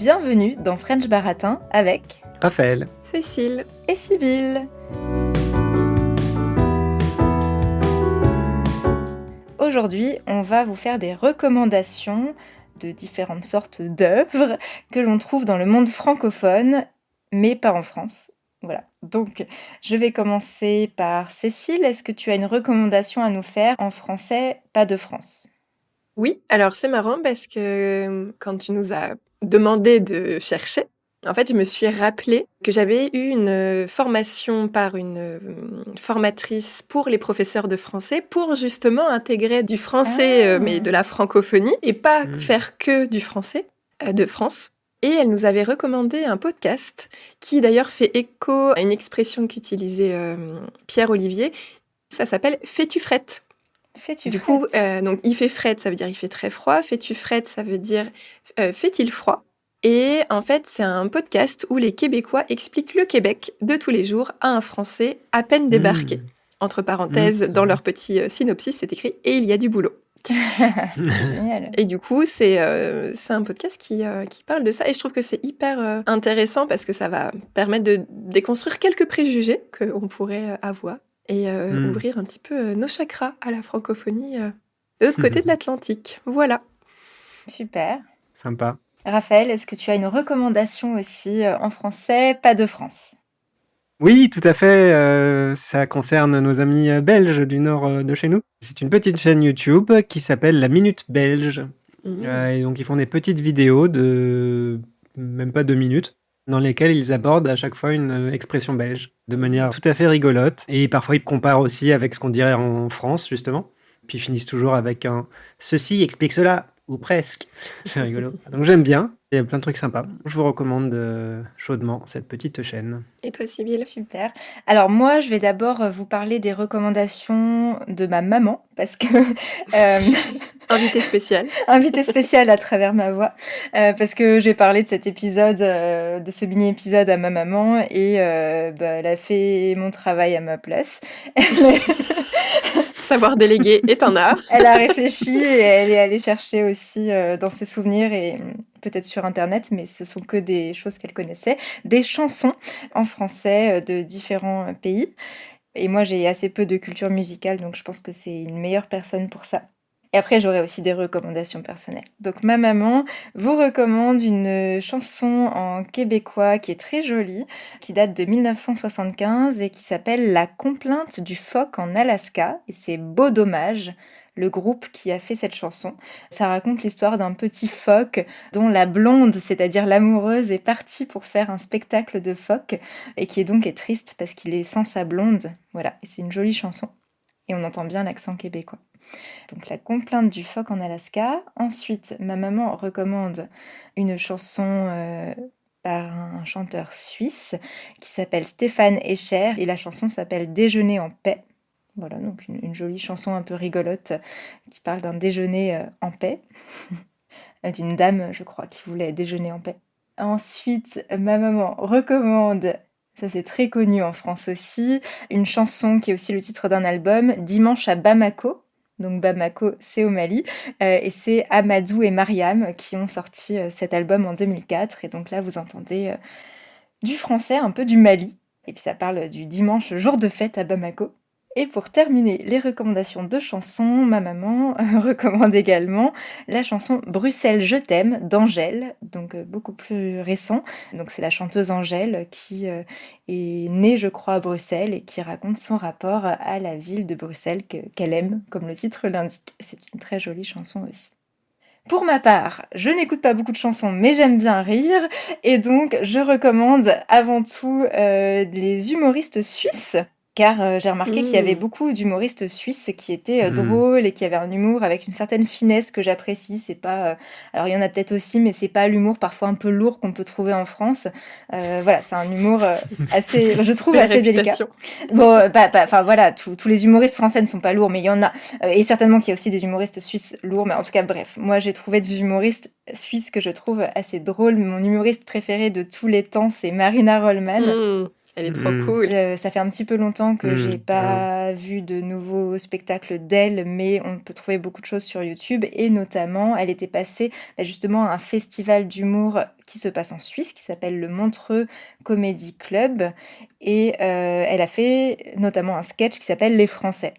Bienvenue dans French Baratin avec Raphaël, Cécile et Sybille. Aujourd'hui, on va vous faire des recommandations de différentes sortes d'œuvres que l'on trouve dans le monde francophone, mais pas en France. Voilà. Donc, je vais commencer par Cécile. Est-ce que tu as une recommandation à nous faire en français, pas de France? Oui, alors c'est marrant parce que quand tu nous as demandé de chercher, en fait, je me suis rappelé que j'avais eu une formation par une formatrice pour les professeurs de français pour justement intégrer du français, mais de la francophonie et pas faire que du français de France. Et elle nous avait recommandé un podcast qui d'ailleurs fait écho à une expression qu'utilisait Pierre Olivier. Ça s'appelle « Fais-tu frette ?» Fais-tu Du frette coup, donc il fait frette, ça veut dire il fait très froid. Fais-tu frette, ça veut dire fait-il froid. Et en fait, c'est un podcast où les Québécois expliquent le Québec de tous les jours à un Français à peine débarqué. Entre parenthèses, dans leur petit synopsis, c'est écrit « Et il y a du boulot ». Génial. Et du coup, c'est un podcast qui parle de ça. Et je trouve que c'est hyper intéressant parce que ça va permettre de déconstruire quelques préjugés qu'on pourrait avoir et ouvrir un petit peu nos chakras à la francophonie de l'autre côté de l'Atlantique. Voilà. Super. Sympa. Raphaël, est-ce que tu as une recommandation aussi en français, pas de France? Oui, tout à fait. Ça concerne nos amis belges du nord de chez nous. C'est une petite chaîne YouTube qui s'appelle La Minute Belge. Et donc, ils font des petites vidéos de même pas 2 minutes dans lesquelles ils abordent à chaque fois une expression belge de manière tout à fait rigolote. Et parfois, ils comparent aussi avec ce qu'on dirait en France, justement. Puis ils finissent toujours avec un « ceci explique cela » ou presque. C'est rigolo. Donc j'aime bien. Il y a plein de trucs sympas. Je vous recommande chaudement cette petite chaîne. Et toi, Sybille? Super. Alors moi, je vais d'abord vous parler des recommandations de ma maman, parce que... Invité spécial. Invité spécial à travers ma voix, parce que j'ai parlé de cet épisode, de ce mini-épisode à ma maman, et elle a fait mon travail à ma place. Savoir déléguer est un art. Elle a réfléchi et elle est allée chercher aussi dans ses souvenirs et peut-être sur Internet, mais ce sont que des choses qu'elle connaissait, des chansons en français de différents pays. Et moi, j'ai assez peu de culture musicale, donc je pense que c'est une meilleure personne pour ça. Et après, j'aurai aussi des recommandations personnelles. Donc ma maman vous recommande une chanson en québécois qui est très jolie, qui date de 1975 et qui s'appelle « La complainte du phoque en Alaska ». Et c'est Beau Dommage, le groupe qui a fait cette chanson. Ça raconte l'histoire d'un petit phoque dont la blonde, c'est-à-dire l'amoureuse, est partie pour faire un spectacle de phoque et qui est triste parce qu'il est sans sa blonde. Voilà, et c'est une jolie chanson. Et on entend bien l'accent québécois. Donc la complainte du phoque en Alaska. Ensuite, ma maman recommande une chanson par un chanteur suisse qui s'appelle Stéphane Escher et la chanson s'appelle Déjeuner en paix. Voilà, donc une jolie chanson un peu rigolote qui parle d'un déjeuner en paix, d'une dame, je crois, qui voulait déjeuner en paix. Ensuite, ma maman recommande, ça c'est très connu en France aussi, une chanson qui est aussi le titre d'un album, Dimanche à Bamako. Donc Bamako, c'est au Mali, et c'est Amadou et Mariam qui ont sorti cet album en 2004. Et donc là, vous entendez du français, un peu du Mali. Et puis ça parle du dimanche, jour de fête à Bamako. Et pour terminer les recommandations de chansons, ma maman recommande également la chanson Bruxelles je t'aime d'Angèle, donc beaucoup plus récent. Donc c'est la chanteuse Angèle qui est née, je crois, à Bruxelles et qui raconte son rapport à la ville de Bruxelles qu'elle aime, comme le titre l'indique. C'est une très jolie chanson aussi. Pour ma part, je n'écoute pas beaucoup de chansons, mais j'aime bien rire, et donc je recommande avant tout les humoristes suisses. Car j'ai remarqué qu'il y avait beaucoup d'humoristes suisses qui étaient drôles et qui avaient un humour avec une certaine finesse que j'apprécie. C'est pas, alors il y en a peut-être aussi, mais c'est pas l'humour parfois un peu lourd qu'on peut trouver en France. Voilà, c'est un humour assez, je trouve, assez délicat. Bon, enfin voilà, tous les humoristes français ne sont pas lourds, mais il y en a. Et certainement qu'il y a aussi des humoristes suisses lourds, mais en tout cas, bref, moi j'ai trouvé des humoristes suisses que je trouve assez drôles. Mon humoriste préféré de tous les temps, c'est Marina Rollman. Elle est trop cool. Ça fait un petit peu longtemps que j'ai Ah ouais. pas vu de nouveaux spectacles d'elle, mais on peut trouver beaucoup de choses sur YouTube et notamment, elle était passée, justement à un festival d'humour qui se passe en Suisse, qui s'appelle le Montreux Comedy Club et elle a fait notamment un sketch qui s'appelle Les Français.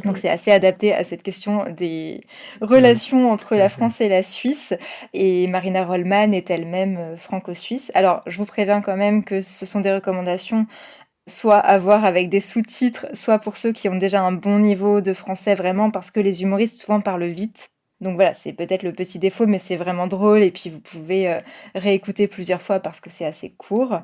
Donc c'est assez adapté à cette question des relations entre la France et la Suisse. Et Marina Rollman est elle-même franco-suisse. Alors je vous préviens quand même que ce sont des recommandations soit à voir avec des sous-titres, soit pour ceux qui ont déjà un bon niveau de français vraiment, parce que les humoristes souvent parlent vite. Donc voilà, c'est peut-être le petit défaut, mais c'est vraiment drôle. Et puis vous pouvez réécouter plusieurs fois parce que c'est assez court.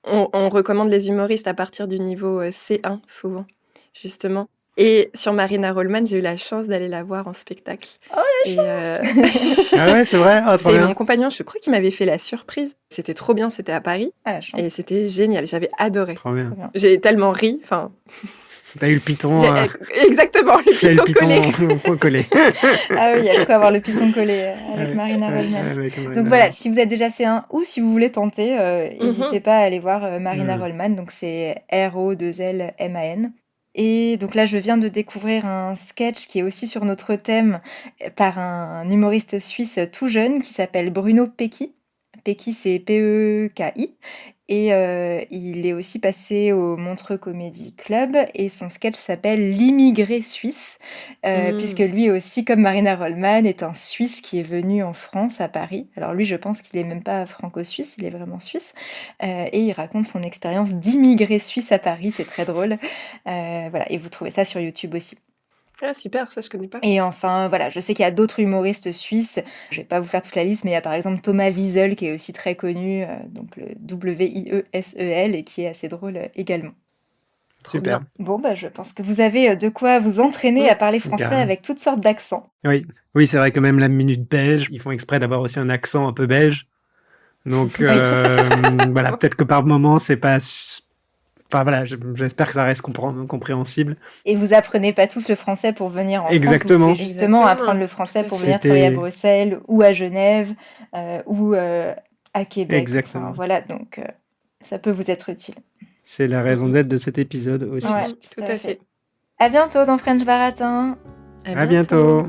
On recommande les humoristes à partir du niveau C1 souvent, justement. Et sur Marina Rollman, j'ai eu la chance d'aller la voir en spectacle. Oh la chance Ah ouais, c'est vrai. Ah, trop C'est bien. mon compagnon, je crois, qui m'avait fait la surprise. C'était trop bien, c'était à Paris. Ah la chance. Et c'était génial, j'avais adoré. Trop bien. Trop bien. J'ai tellement ri, enfin... T'as eu le piton. Exactement, le T'as eu le piton collé. piton collé. Ah oui, il y a de quoi avoir le piston collé avec Marina Rollman. Donc voilà, si vous êtes déjà C1 ou si vous voulez tenter, n'hésitez pas à aller voir Marina Rollman. Donc c'est R-O-2-L-M-A-N. Et donc là, je viens de découvrir un sketch qui est aussi sur notre thème par un humoriste suisse tout jeune qui s'appelle Bruno Pecky. Pecky, c'est P-E-K-I. Et il est aussi passé au Montreux Comedy Club et son sketch s'appelle L'immigré suisse, puisque lui aussi, comme Marina Rollman, est un Suisse qui est venu en France, à Paris. Alors lui, je pense qu'il est même pas franco-suisse, il est vraiment suisse. Et il raconte son expérience d'immigré suisse à Paris, c'est très drôle. Voilà, et vous trouvez ça sur YouTube aussi. Ah super, ça je connais pas. Et enfin, voilà, je sais qu'il y a d'autres humoristes suisses. Je vais pas vous faire toute la liste, mais il y a par exemple Thomas Wiesel qui est aussi très connu, donc le W-I-E-S-E-L, et qui est assez drôle également. Trop Super. bien. Bon, je pense que vous avez de quoi vous entraîner à parler français Carrément. avec toutes sortes d'accents. Oui, c'est vrai que même la minute belge, ils font exprès d'avoir aussi un accent un peu belge. Donc voilà, peut-être que par moment, c'est pas... Enfin voilà, j'espère que ça reste compréhensible. Et vous apprenez pas tous le français pour venir en Exactement. France, vous pouvez justement Exactement. apprendre le français Tout à pour fait. venir travailler à Bruxelles ou à Genève ou à Québec. Exactement. Enfin, voilà, donc ça peut vous être utile. C'est la raison d'être de cet épisode aussi. Ouais, Tout à fait. À bientôt dans French Baratin. À bientôt.